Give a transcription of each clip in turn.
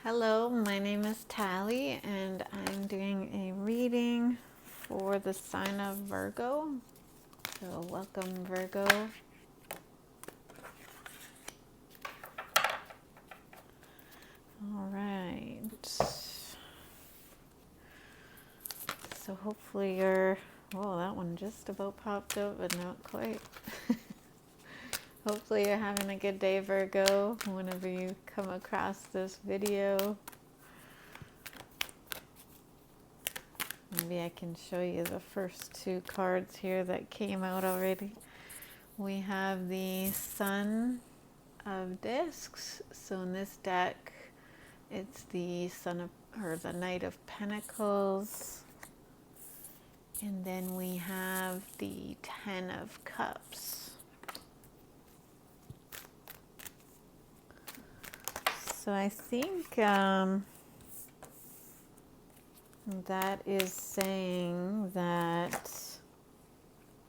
Hello, my name is Tally, and I'm doing a reading for the sign of Virgo. So, welcome, Virgo. All right. So, hopefully, whoa, that one just about popped up, but not quite. Hopefully, you're having a good day, Virgo, whenever you come across this video. Maybe I can show you the first two cards here that came out already. We have the Sun of Discs. So in this deck, it's the the Knight of Pentacles. And then we have the Ten of Cups. So I think that is saying that,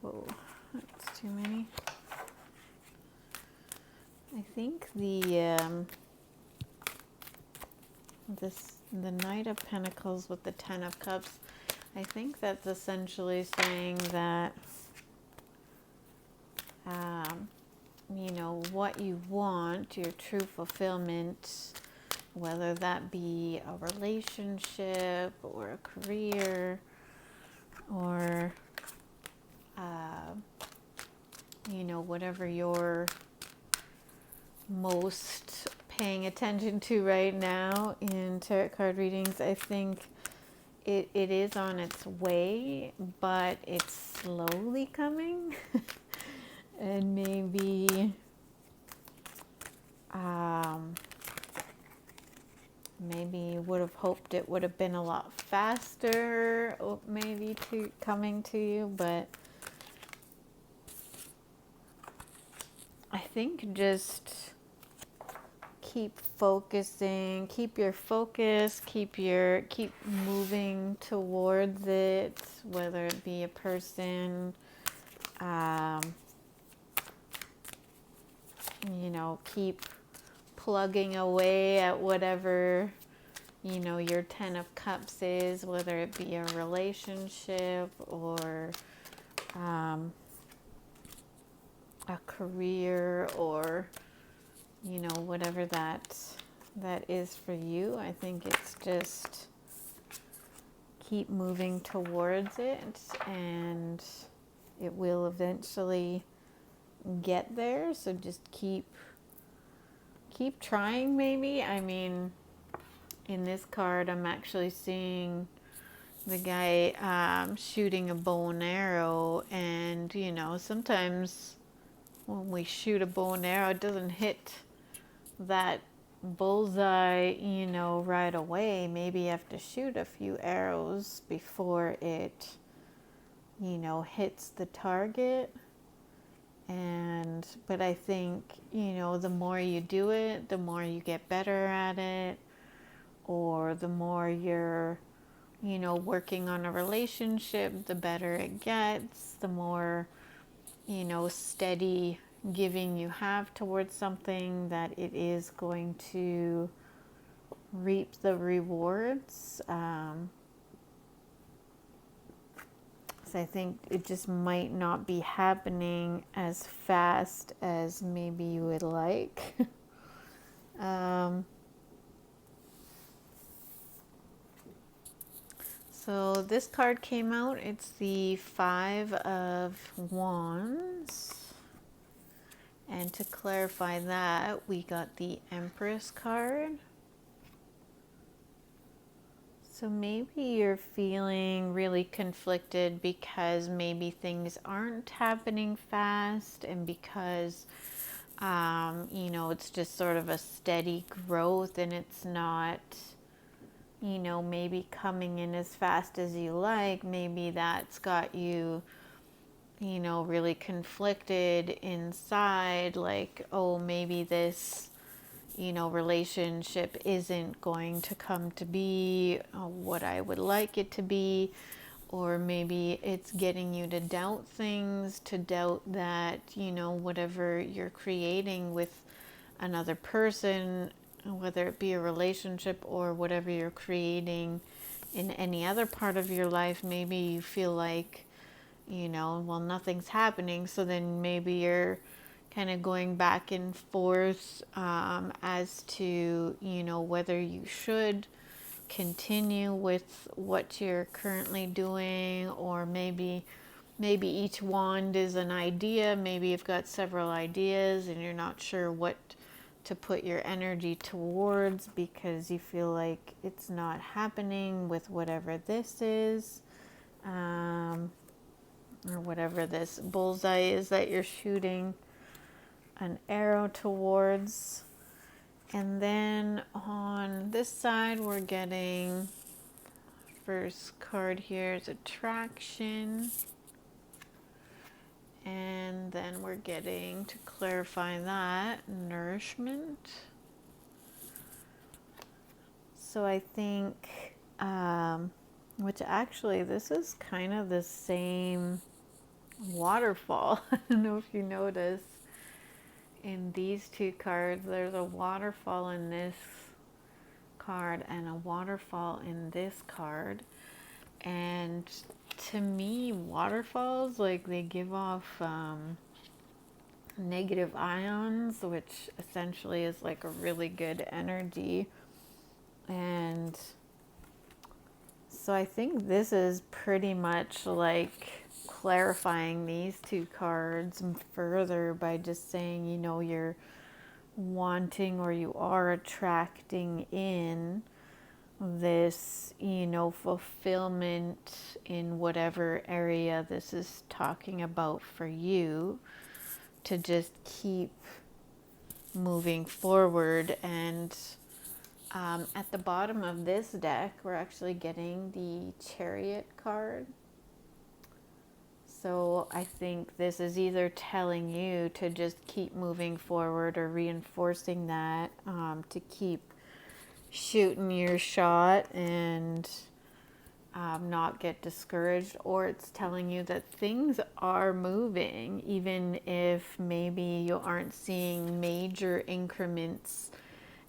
whoa, that's too many. I think the Knight of Pentacles with the Ten of Cups, I think that's essentially saying that, you know, what you want, your true fulfillment, whether that be a relationship or a career or, you know, whatever you're most paying attention to right now in tarot card readings, I think it is on its way, but it's slowly coming. And maybe maybe would have hoped it would have been a lot faster, maybe coming to you, but I think just keep focusing, keep your focus, keep moving towards it, whether it be a person, you know, keep plugging away at whatever, you know, your Ten of Cups is, whether it be a relationship or a career or, you know, whatever that is for you. I think it's just keep moving towards it, and it will eventually get there. So just keep trying, maybe. I mean, in this card, I'm actually seeing the guy shooting a bow and arrow, and, you know, sometimes when we shoot a bow and arrow, it doesn't hit that bullseye, you know, right away. Maybe you have to shoot a few arrows before it, you know, hits the target. But I think, you know, the more you do it, the more you get better at it, or the more you're, you know, working on a relationship, the better it gets, the more, you know, steady giving you have towards something, that it is going to reap the rewards. So I think it just might not be happening as fast as maybe you would like. So this card came out. It's the Five of Wands. And to clarify that, we got the Empress card. So maybe you're feeling really conflicted because maybe things aren't happening fast, and because, you know, it's just sort of a steady growth, and it's not, you know, maybe coming in as fast as you like. Maybe that's got you, you know, really conflicted inside, like, oh, maybe this, you know, relationship isn't going to come to be what I would like it to be. Or maybe it's getting you to doubt things, to doubt that, you know, whatever you're creating with another person, whether it be a relationship or whatever you're creating in any other part of your life. Maybe you feel like, well, nothing's happening. So then maybe you're kind of going back and forth as to, whether you should continue with what you're currently doing, or maybe each wand is an idea. Maybe you've got several ideas and you're not sure what to put your energy towards because you feel like it's not happening with whatever this is, or whatever this bullseye is that you're shooting an arrow towards. And then on this side, we're getting, first card here is attraction. And then we're getting, to clarify that, nourishment. So I think, which actually this is kind of the same waterfall. I don't know if you notice. In these two cards, there's a waterfall in this card and a waterfall in this card. And to me, waterfalls, like, they give off negative ions, which essentially is like a really good energy. And so I think this is pretty much like clarifying these two cards further by just saying, you're wanting, or you are attracting in this, fulfillment in whatever area this is talking about for you, to just keep moving forward. And at the bottom of this deck, we're actually getting the Chariot card. So I think this is either telling you to just keep moving forward, or reinforcing that, to keep shooting your shot and not get discouraged, or it's telling you that things are moving, even if maybe you aren't seeing major increments.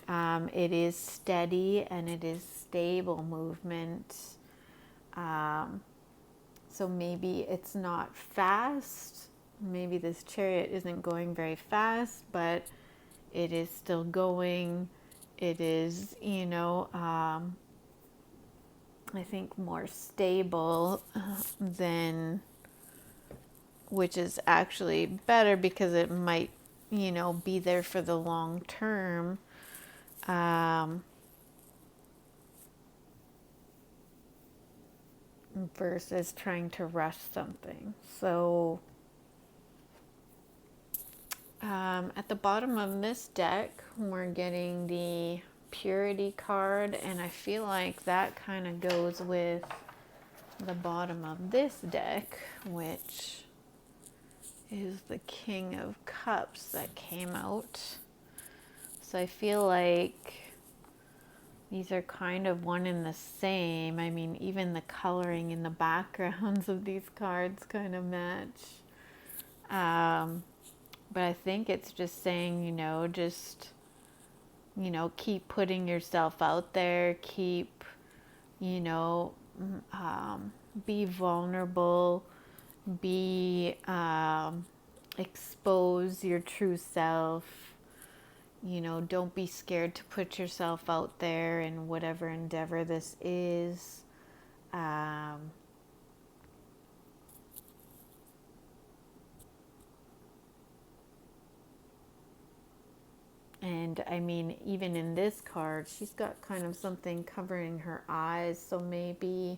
It is steady and it is stable movement. So maybe it's not fast. Maybe this Chariot isn't going very fast, but it is still going. It is, I think more stable than, which is actually better because it might, be there for the long term. Versus trying to rush something. So at the bottom of this deck, we're getting the Purity card, and I feel like that kind of goes with the bottom of this deck, which is the King of Cups that came out. So I feel like these are kind of one and the same. I mean, even the coloring in the backgrounds of these cards kind of match. But I think it's just saying, just, keep putting yourself out there. Keep, be vulnerable. Be, expose your true self. Don't be scared to put yourself out there in whatever endeavor this is. And I mean, even in this card, she's got kind of something covering her eyes. So maybe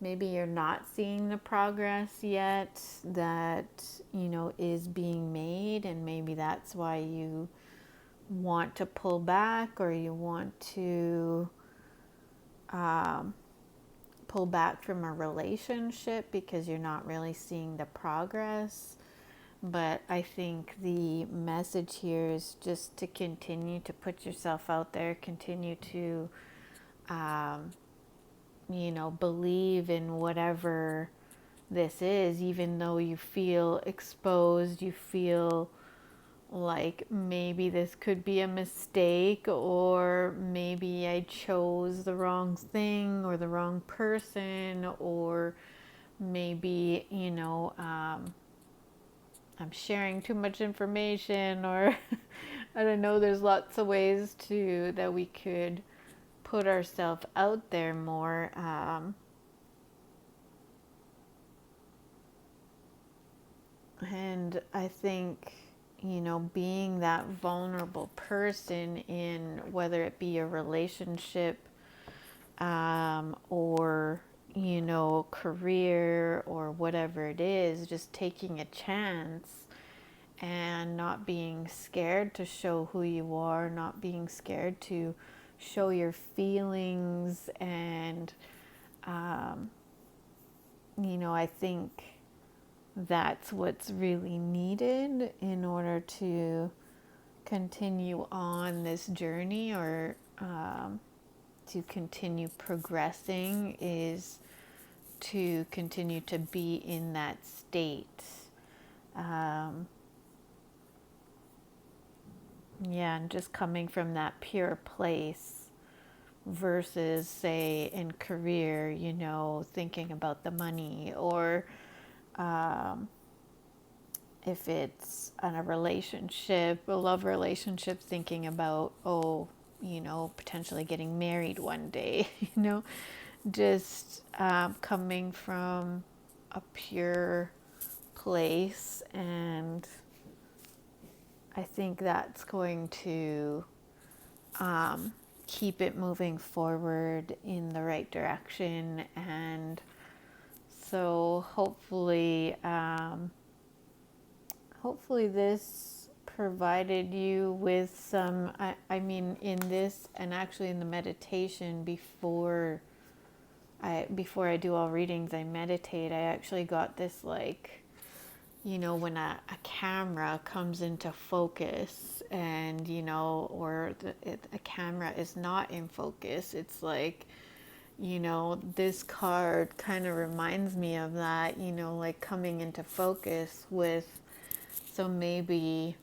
you're not seeing the progress yet that, is being made. And maybe that's why you want to pull back, or you want to pull back from a relationship because you're not really seeing the progress. But I think the message here is just to continue to put yourself out there, continue to, believe in whatever this is, even though you feel exposed, you feel like maybe this could be a mistake, or maybe I chose the wrong thing or the wrong person, or maybe, I'm sharing too much information, or I don't know, there's lots of ways that we could put ourselves out there more. And I think, being that vulnerable person in whether it be a relationship, or, career or whatever it is, just taking a chance and not being scared to show who you are, not being scared to show your feelings. And, I think that's what's really needed in order to continue on this journey, or to continue progressing, is to continue to be in that state. And just coming from that pure place versus, say, in career, thinking about the money, or if it's on a relationship, a love relationship, thinking about, potentially getting married one day, just coming from a pure place. And I think that's going to keep it moving forward in the right direction. And so hopefully this provided you with some, in this, and actually in the meditation before I do all readings, I meditate. I actually got this, like, when a camera comes into focus, and, or a camera is not in focus, it's like, this card kind of reminds me of that, like coming into focus with. So maybe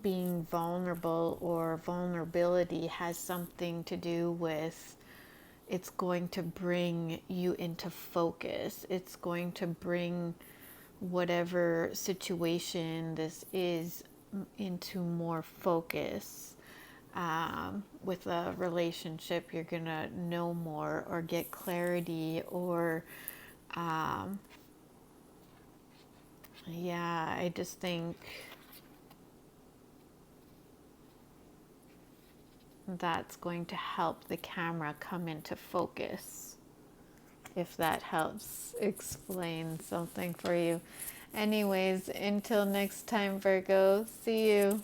being vulnerable, or vulnerability, has something to do with, it's going to bring you into focus. It's going to bring whatever situation this is into more focus. With a relationship, you're going to know more, or get clarity, or I just think that's going to help the camera come into focus, if that helps explain something for you. Anyways, until next time, Virgo, see you.